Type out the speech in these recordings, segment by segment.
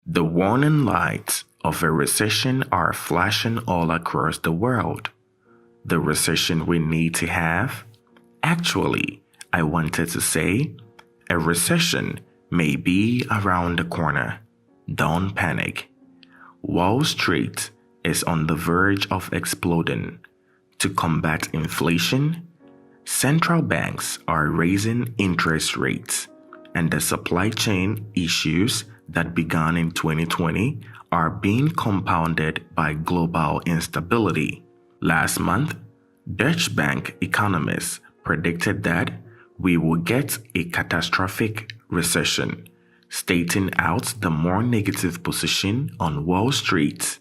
The warning lights of a recession are flashing all across the world. The recession we need to have? Actually, I wanted to say, a recession may be around the corner. Don't panic. Wall Street is on the verge of exploding. To combat inflation, central banks are raising interest rates, and the supply chain issues that began in 2020 are being compounded by global instability. Last month, Deutsche Bank economists predicted that we will get a catastrophic recession, stating out the more negative position on Wall Street.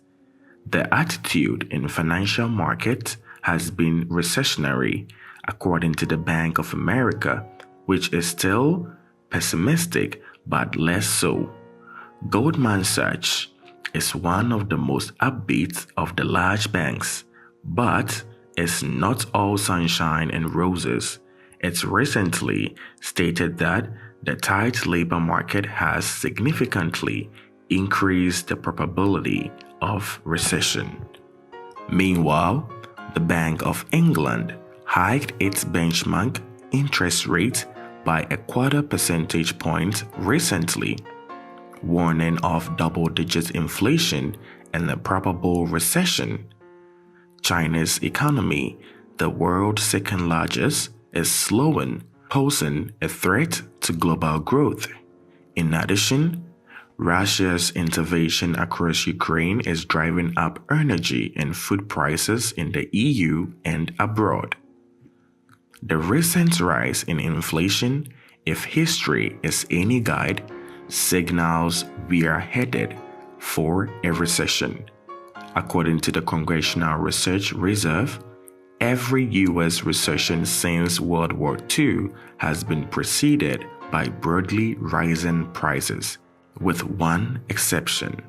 The attitude in financial markets has been recessionary, according to the Bank of America, which is still pessimistic but less so. Goldman Sachs is one of the most upbeat of the large banks, but it's not all sunshine and roses. It's recently stated that the tight labor market has significantly increased the probability of recession. Meanwhile, the Bank of England hiked its benchmark interest rate by a quarter percentage point recently, warning of double-digit inflation and a probable recession. China's economy, the world's second largest, is slowing, posing a threat to global growth. In addition, Russia's intervention across Ukraine is driving up energy and food prices in the EU and abroad. The recent rise in inflation, if history is any guide, signals we are headed for a recession. According to the Congressional Research Reserve, every U.S. recession since World War II has been preceded by broadly rising prices, with one exception.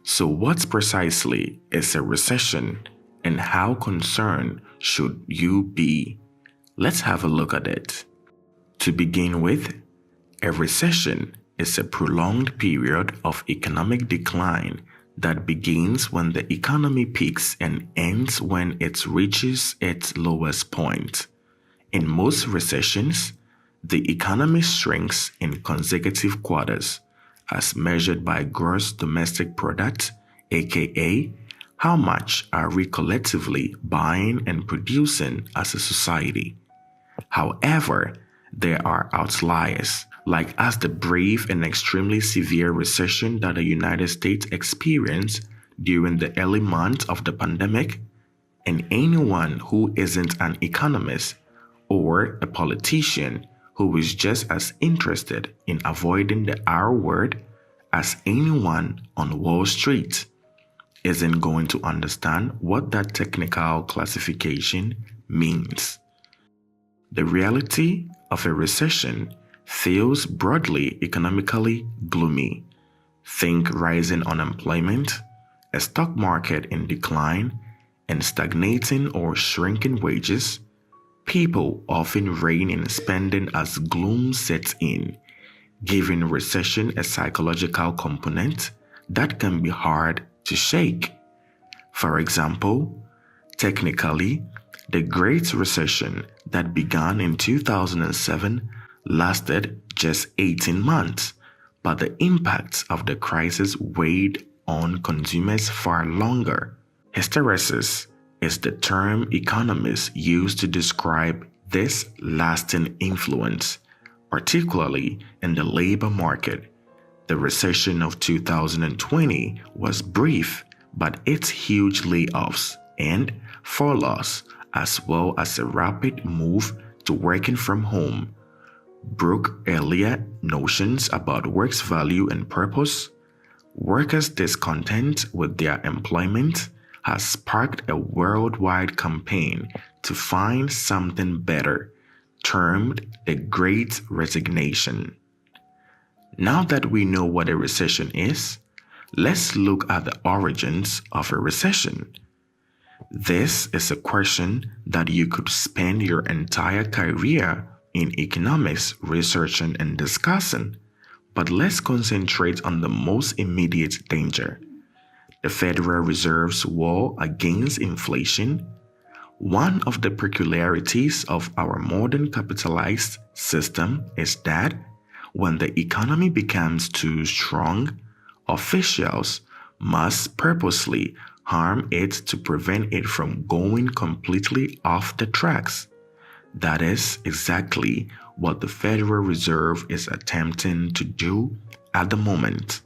So what precisely is a recession, and how concerned should you be? Let's have a look at it. To begin with, a recession is a prolonged period of economic decline that begins when the economy peaks and ends when it reaches its lowest point. In most recessions, the economy shrinks in consecutive quarters, as measured by gross domestic product, aka how much are we collectively buying and producing as a society. However, there are outliers, like as the brief and extremely severe recession that the United States experienced during the early months of the pandemic, and anyone who isn't an economist or a politician who is just as interested in avoiding the R word as anyone on Wall Street isn't going to understand what that technical classification means. The reality of a recession feels broadly economically gloomy. Think rising unemployment, a stock market in decline, and stagnating or shrinking wages. People often rein in spending as gloom sets in, giving recession a psychological component that can be hard to shake. For example, technically, the Great Recession that began in 2007 lasted just 18 months, but the impacts of the crisis weighed on consumers far longer. Hysteresis is the term economists use to describe this lasting influence, particularly in the labor market. The recession of 2020 was brief, but its huge layoffs and furloughs, as well as a rapid move to working from home, broke earlier notions about work's value and purpose. Workers' discontent with their employment has sparked a worldwide campaign to find something better, termed the Great Resignation. Now that we know what a recession is, let's look at the origins of a recession. This is a question that you could spend your entire career in economics researching and discussing, But let's concentrate on the most immediate danger: the Federal Reserve's war against inflation. One of the peculiarities of our modern capitalized system is that when the economy becomes too strong, officials must purposely harm it to prevent it from going completely off the tracks. That is exactly what the Federal Reserve is attempting to do at the moment.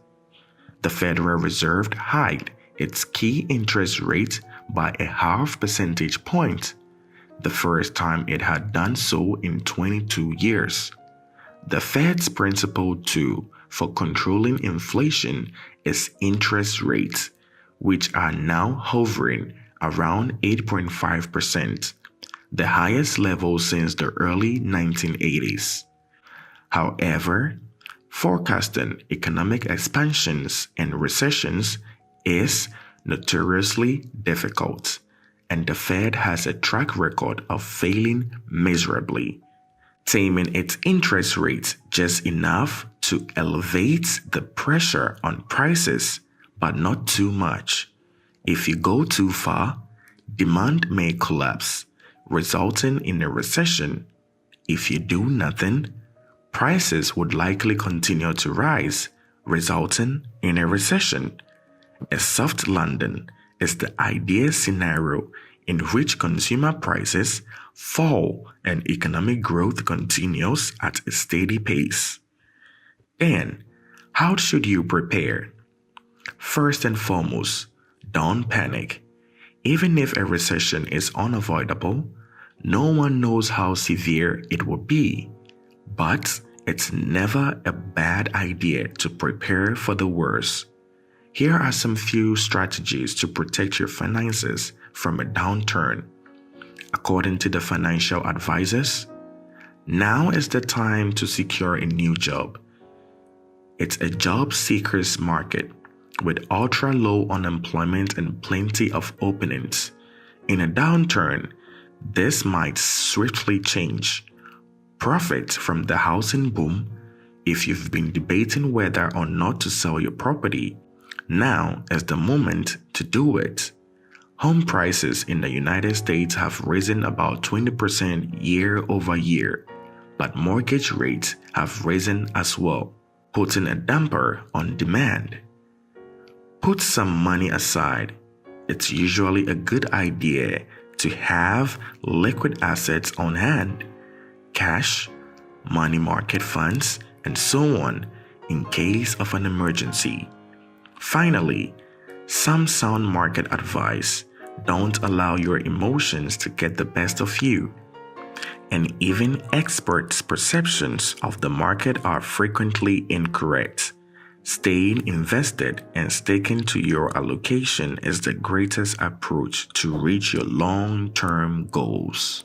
The Federal Reserve hiked its key interest rate by a half percentage point, the first time it had done so in 22 years. The Fed's principal tool for controlling inflation is interest rates, which are now hovering around 8.5%, the highest level since the early 1980s. However, forecasting economic expansions and recessions is notoriously difficult, and the Fed has a track record of failing miserably, taming its interest rates just enough to elevate the pressure on prices, but not too much. If you go too far, demand may collapse, resulting in a recession. If you do nothing, prices would likely continue to rise, resulting in a recession. A soft landing is the ideal scenario in which consumer prices fall and economic growth continues at a steady pace. Then, how should you prepare? First and foremost, don't panic. Even if a recession is unavoidable, no one knows how severe it will be. But it's never a bad idea to prepare for the worst. Here are some few strategies to protect your finances from a downturn. According to the financial advisors, now is the time to secure a new job. It's a job seeker's market with ultra low unemployment and plenty of openings. In a downturn, this might swiftly change. Profit from the housing boom. If you've been debating whether or not to sell your property, now is the moment to do it. Home prices in the United States have risen about 20% year over year, but mortgage rates have risen as well, putting a damper on demand. Put some money aside. It's usually a good idea to have liquid assets on hand, cash, money market funds, and so on in case of an emergency. Finally, some sound market advice: don't allow your emotions to get the best of you. And even experts' perceptions of the market are frequently incorrect. Staying invested and sticking to your allocation is the greatest approach to reach your long-term goals.